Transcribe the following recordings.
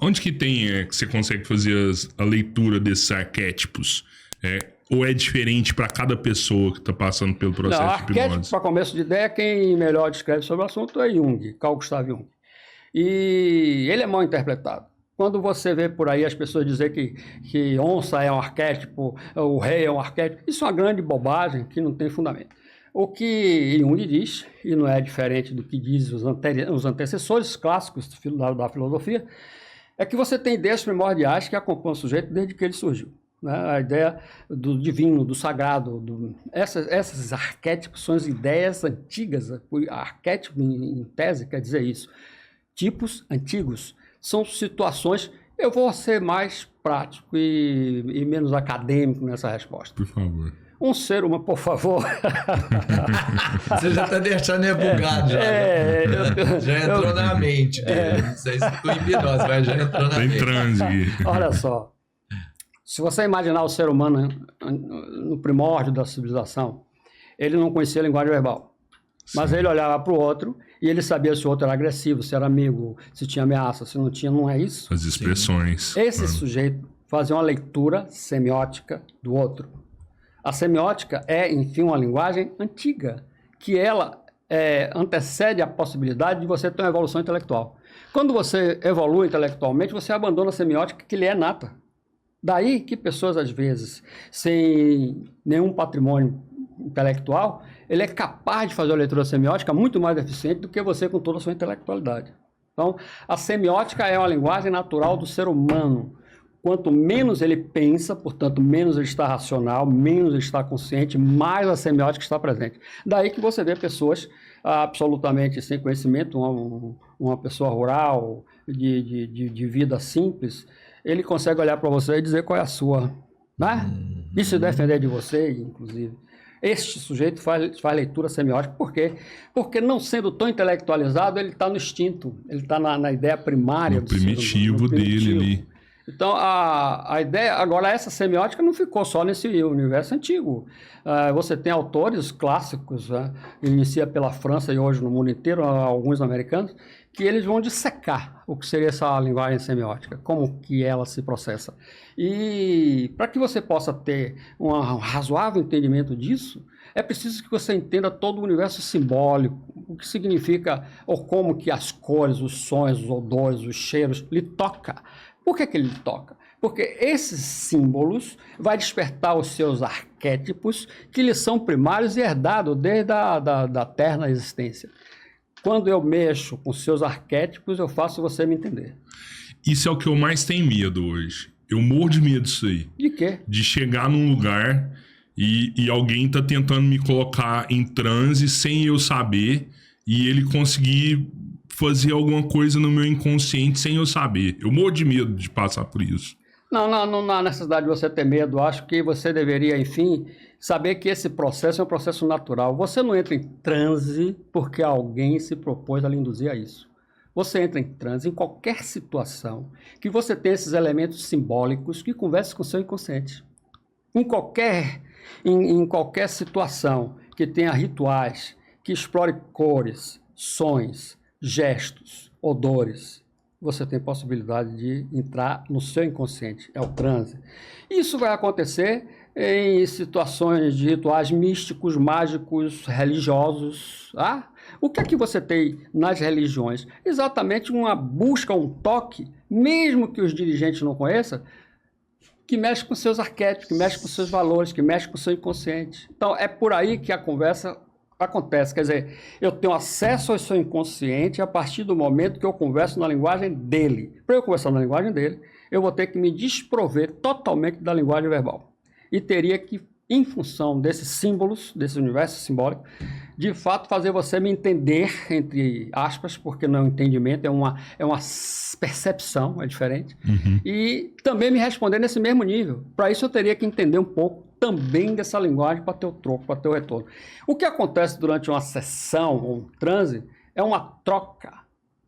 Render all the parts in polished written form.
Onde que tem que você consegue fazer a leitura desses arquétipos? Ou é diferente para cada pessoa que está passando pelo processo de hipnose? Arquétipo, para começo de ideia, quem melhor descreve sobre o assunto é Jung, Carl Gustav Jung. E ele é mal interpretado. Quando você vê por aí as pessoas dizer que onça é um arquétipo, o rei é um arquétipo, isso é uma grande bobagem que não tem fundamento. O que Jung diz, e não é diferente do que dizem os antecessores clássicos da filosofia, é que você tem ideias primordiais que acompanham o sujeito desde que ele surgiu. Né? A ideia do divino, do sagrado, esses arquétipos são as ideias antigas. Arquétipo, em tese, quer dizer isso. Tipos antigos são situações. Eu vou ser mais prático e menos acadêmico nessa resposta. Por favor. Um ser humano, por favor. Você já está deixando bugado já. Já entrou na mente dele. Não sei se tu hipnose, mas já entrou na mente. Transe. Olha só. Se você imaginar o ser humano no primórdio da civilização, ele não conhecia a linguagem verbal. Mas ele olhava para o outro e ele sabia se o outro era agressivo, se era amigo, se tinha ameaça, se não tinha, não é isso? As expressões. Esse sujeito fazia uma leitura semiótica do outro. A semiótica é, enfim, uma linguagem antiga, que ela antecede a possibilidade de você ter uma evolução intelectual. Quando você evolui intelectualmente, você abandona a semiótica que lhe é nata. Daí que pessoas, às vezes, sem nenhum patrimônio intelectual, ele é capaz de fazer a leitura semiótica muito mais eficiente do que você com toda a sua intelectualidade. Então, a semiótica é uma linguagem natural do ser humano. Quanto menos ele pensa, portanto, menos ele está racional, menos ele está consciente, mais a semiótica está presente. Daí que você vê pessoas absolutamente sem conhecimento, uma pessoa rural, de vida simples, ele consegue olhar para você e dizer qual é a sua, né? E se defender de você, inclusive. Este sujeito faz leitura semiótica. Por quê? Porque não sendo tão intelectualizado, ele está no instinto, ele está na ideia primária. No primitivo dele ali. Então, a ideia... Agora, essa semiótica não ficou só nesse universo antigo. Você tem autores clássicos, inicia pela França e hoje no mundo inteiro, alguns americanos, que eles vão dissecar o que seria essa linguagem semiótica, como que ela se processa. E para que você possa ter um razoável entendimento disso, é preciso que você entenda todo o universo simbólico, o que significa, ou como que as cores, os sons, os odores, os cheiros lhe tocam. Por que ele toca? Porque esses símbolos vai despertar os seus arquétipos que lhe são primários e herdados desde a terna existência. Quando eu mexo com seus arquétipos, eu faço você me entender. Isso é o que eu mais tenho medo hoje. Eu morro de medo disso aí. De quê? De chegar num lugar e alguém tá tentando me colocar em transe sem eu saber e ele conseguir fazer alguma coisa no meu inconsciente sem eu saber. Eu morro de medo de passar por isso. Não há necessidade de você ter medo. Acho que você deveria, enfim, saber que esse processo é um processo natural. Você não entra em transe porque alguém se propôs a lhe induzir a isso. Você entra em transe em qualquer situação que você tenha esses elementos simbólicos que conversem com o seu inconsciente. Em qualquer situação que tenha rituais, que explore cores, sons, gestos, odores, você tem possibilidade de entrar no seu inconsciente, é o transe. Isso vai acontecer em situações de rituais místicos, mágicos, religiosos. O que é que você tem nas religiões? Exatamente uma busca, um toque, mesmo que os dirigentes não conheçam, que mexe com seus arquétipos, que mexe com seus valores, que mexe com o seu inconsciente. Então, é por aí que a conversa acontece, quer dizer, eu tenho acesso ao seu inconsciente a partir do momento que eu converso na linguagem dele. Para eu conversar na linguagem dele, eu vou ter que me desprover totalmente da linguagem verbal. E teria que, em função desses símbolos, desse universo simbólico, de fato fazer você me entender, entre aspas, porque não é um entendimento, é uma percepção, é diferente, e também me responder nesse mesmo nível. Para isso eu teria que entender um pouco também dessa linguagem para ter o troco, para ter o retorno. O que acontece durante uma sessão ou um transe é uma troca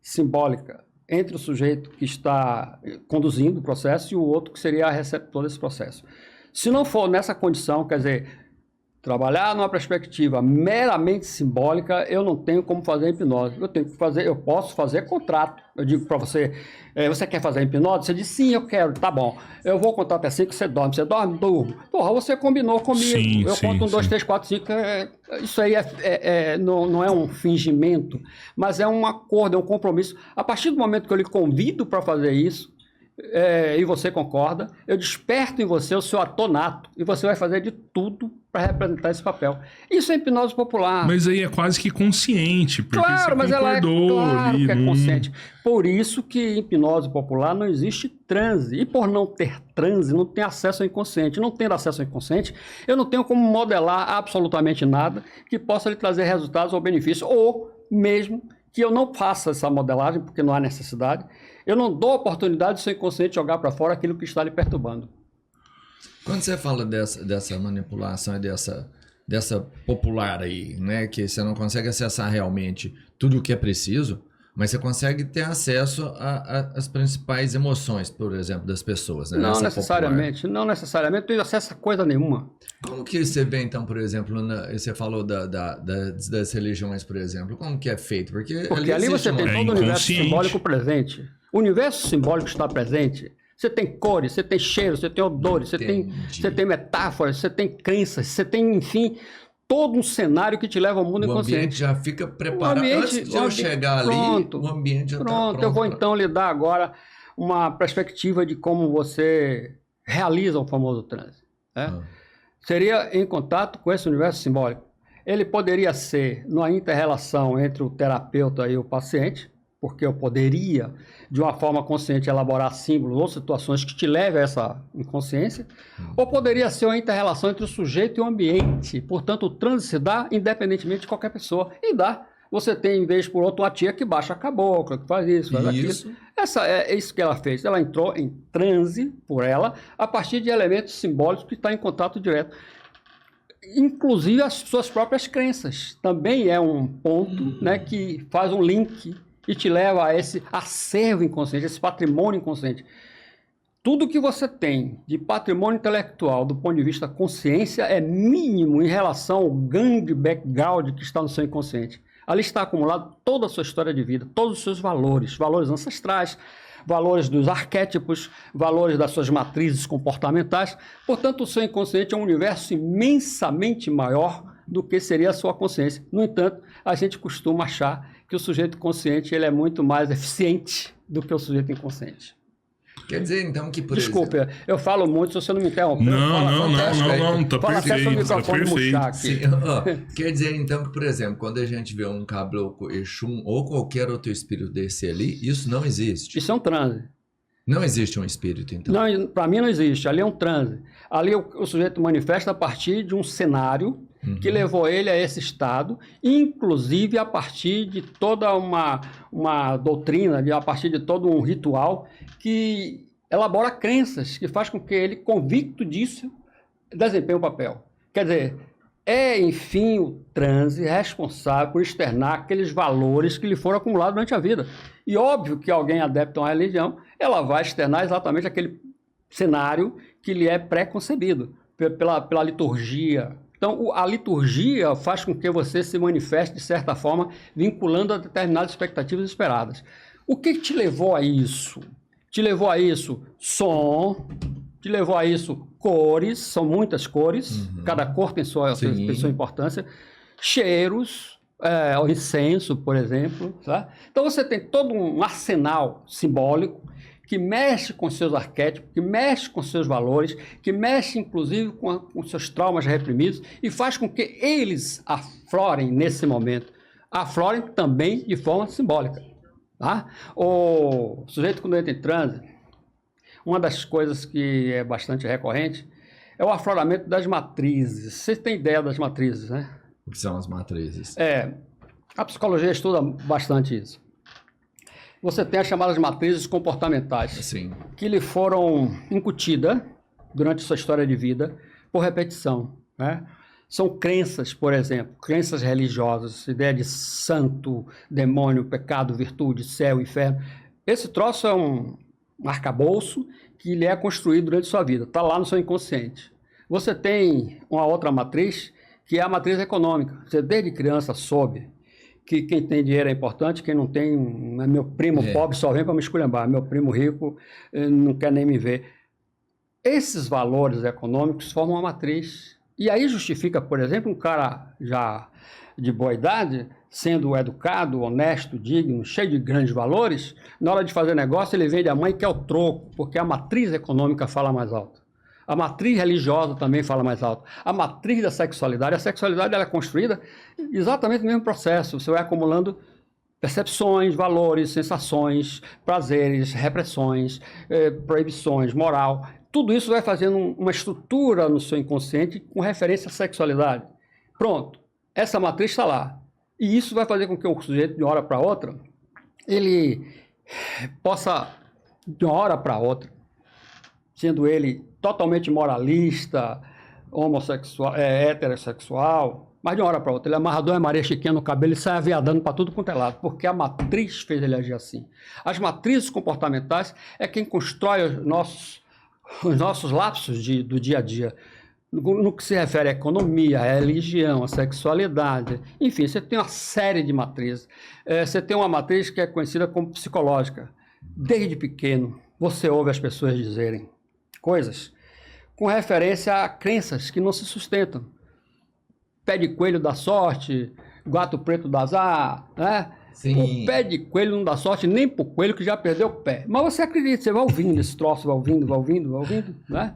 simbólica entre o sujeito que está conduzindo o processo e o outro que seria a receptor desse processo. Se não for nessa condição, quer dizer, trabalhar numa perspectiva meramente simbólica, eu não tenho como fazer hipnose. Eu posso fazer contrato. Eu digo para você, você quer fazer hipnose? Você diz, sim, eu quero, tá bom. Eu vou contar até 5, você dorme. Você dorme? Durmo. Porra, você combinou comigo. Sim, eu conto 1, 2, 3, 4, 5. Isso aí não é um fingimento, mas é um acordo, é um compromisso. A partir do momento que eu lhe convido para fazer isso, e você concorda, eu desperto em você o seu ator nato e você vai fazer de tudo para representar esse papel. Isso é hipnose popular. Mas aí é quase que consciente, porque claro, você mas ela é concordou claro ali, que é consciente. Por isso que em hipnose popular não existe transe. E por não ter transe, não tem acesso ao inconsciente. Não tendo acesso ao inconsciente, eu não tenho como modelar absolutamente nada que possa lhe trazer resultados ou benefícios, ou mesmo que eu não faça essa modelagem, porque não há necessidade, eu não dou a oportunidade do seu inconsciente jogar para fora aquilo que está lhe perturbando. Quando você fala dessa manipulação e dessa popular aí, né, que você não consegue acessar realmente tudo o que é preciso, mas você consegue ter acesso às principais emoções, por exemplo, das pessoas, né? Não necessariamente, não tenho acesso a coisa nenhuma. Como que você vê, então, por exemplo, você falou das religiões, por exemplo, como que é feito? Porque ali você tem todo o universo simbólico presente. O universo simbólico está presente. Você tem cores, você tem cheiros, você tem odores, você tem metáforas, você tem crenças, você tem, enfim, todo um cenário que te leva ao mundo inconsciente. O ambiente já fica preparado. Antes de eu chegar ali, o ambiente já está pronto. Eu vou então lhe dar agora uma perspectiva de como você realiza o famoso transe. Né? Seria em contato com esse universo simbólico. Ele poderia ser numa inter-relação entre o terapeuta e o paciente, porque eu poderia, de uma forma consciente, elaborar símbolos ou situações que te levem a essa inconsciência, ou poderia ser uma inter-relação entre o sujeito e o ambiente. Portanto, o transe se dá independentemente de qualquer pessoa. E dá. Você tem, em vez por outro, uma tia que baixa a cabocla, que faz isso, faz aquilo. É isso que ela fez. Ela entrou em transe por ela, a partir de elementos simbólicos que estão em contato direto. Inclusive as suas próprias crenças. Também é um ponto, né, que faz um link e te leva a esse acervo inconsciente, esse patrimônio inconsciente. Tudo que você tem de patrimônio intelectual do ponto de vista consciência é mínimo em relação ao grande background que está no seu inconsciente. Ali está acumulado toda a sua história de vida, todos os seus valores ancestrais, valores dos arquétipos, valores das suas matrizes comportamentais. Portanto, o seu inconsciente é um universo imensamente maior do que seria a sua consciência. No entanto, a gente costuma achar que o sujeito consciente ele é muito mais eficiente do que o sujeito inconsciente. Quer dizer, então, que por Desculpe, eu falo muito, se você não me interromper. Não, tá perfeito. Sim, quer dizer, então, que, por exemplo, quando a gente vê um caboclo, Exum ou qualquer outro espírito desse ali, isso não existe. Isso é um transe. Não existe um espírito, então? Não, para mim não existe. Ali é um transe. Ali o sujeito manifesta a partir de um cenário que levou ele a esse estado, inclusive a partir de toda uma doutrina, a partir de todo um ritual que elabora crenças, que faz com que ele, convicto disso, desempenhe o papel. Quer dizer, enfim, o transe responsável por externar aqueles valores que lhe foram acumulados durante a vida. E óbvio que alguém adepto a uma religião, ela vai externar exatamente aquele cenário que lhe é pré-concebido pela liturgia. Então, a liturgia faz com que você se manifeste, de certa forma, vinculando a determinadas expectativas esperadas. O que te levou a isso? Te levou a isso som, te levou a isso cores, são muitas cores, cada cor tem sua importância, cheiros, o incenso, por exemplo. Tá? Então, você tem todo um arsenal simbólico que mexe com seus arquétipos, que mexe com seus valores, que mexe, inclusive, com seus traumas reprimidos e faz com que eles aflorem nesse momento. Aflorem também de forma simbólica. Tá? O sujeito, quando entra em transe, uma das coisas que é bastante recorrente é o afloramento das matrizes. Vocês têm ideia das matrizes, né? O que são as matrizes? A psicologia estuda bastante isso. Você tem as chamadas matrizes comportamentais, Sim. que lhe foram incutidas durante sua história de vida por repetição. Né? São crenças, por exemplo, crenças religiosas, ideia de santo, demônio, pecado, virtude, céu, inferno. Esse troço é um arcabouço que lhe é construído durante sua vida, está lá no seu inconsciente. Você tem uma outra matriz que é a matriz econômica. Você desde criança soube que quem tem dinheiro é importante, quem não tem, meu primo pobre só vem para me esculhambar, meu primo rico não quer nem me ver. Esses valores econômicos formam uma matriz. E aí justifica, por exemplo, um cara já de boa idade, sendo educado, honesto, digno, cheio de grandes valores, na hora de fazer negócio ele vende a mãe que é o troco, porque a matriz econômica fala mais alto. A matriz religiosa também fala mais alto. A matriz da sexualidade, a sexualidade ela é construída exatamente no mesmo processo. Você vai acumulando percepções, valores, sensações, prazeres, repressões, proibições, moral. Tudo isso vai fazendo uma estrutura no seu inconsciente com referência à sexualidade. Pronto, essa matriz está lá. E isso vai fazer com que o sujeito, de uma hora para outra, ele possa, de uma hora para outra, sendo ele totalmente moralista, homossexual, heterossexual, mas de uma hora para outra, ele é amarrador, é Maria Chiquinha no cabelo e sai aviadando para tudo quanto é lado, porque a matriz fez ele agir assim. As matrizes comportamentais é quem constrói os nossos lapsos do dia a dia, no que se refere à economia, à religião, à sexualidade, enfim, você tem uma série de matrizes. Você tem uma matriz que é conhecida como psicológica. Desde pequeno, você ouve as pessoas dizerem coisas com referência a crenças que não se sustentam. Pé de coelho dá sorte, gato preto dá azar, né? Sim. O pé de coelho não dá sorte nem pro coelho que já perdeu o pé. Mas você acredita, você vai ouvindo esse troço, vai ouvindo, né?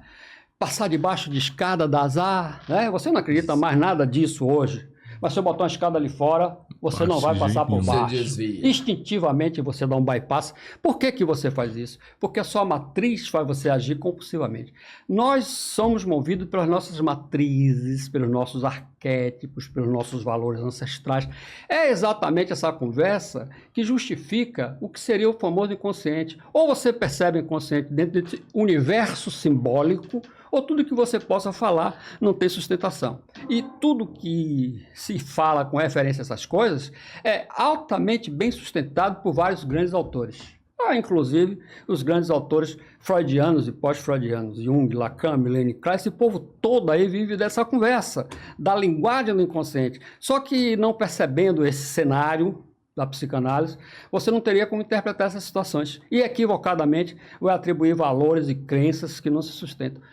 Passar debaixo de escada dá azar, né? Você não acredita mais nada disso hoje. Mas se eu botar uma escada ali fora, você não vai passar por baixo. Instintivamente você dá um bypass. Por que que você faz isso? Porque a sua matriz faz você agir compulsivamente. Nós somos movidos pelas nossas matrizes, pelos nossos arquétipos, pelos nossos valores ancestrais. É exatamente essa conversa que justifica o que seria o famoso inconsciente. Ou você percebe o inconsciente dentro desse universo simbólico, ou tudo que você possa falar não tem sustentação. E tudo que se fala com referência a essas coisas é altamente bem sustentado por vários grandes autores. Inclusive os grandes autores freudianos e pós-freudianos, Jung, Lacan, Milene Klein, esse povo todo aí vive dessa conversa, da linguagem do inconsciente. Só que não percebendo esse cenário da psicanálise, você não teria como interpretar essas situações. E equivocadamente vai atribuir valores e crenças que não se sustentam.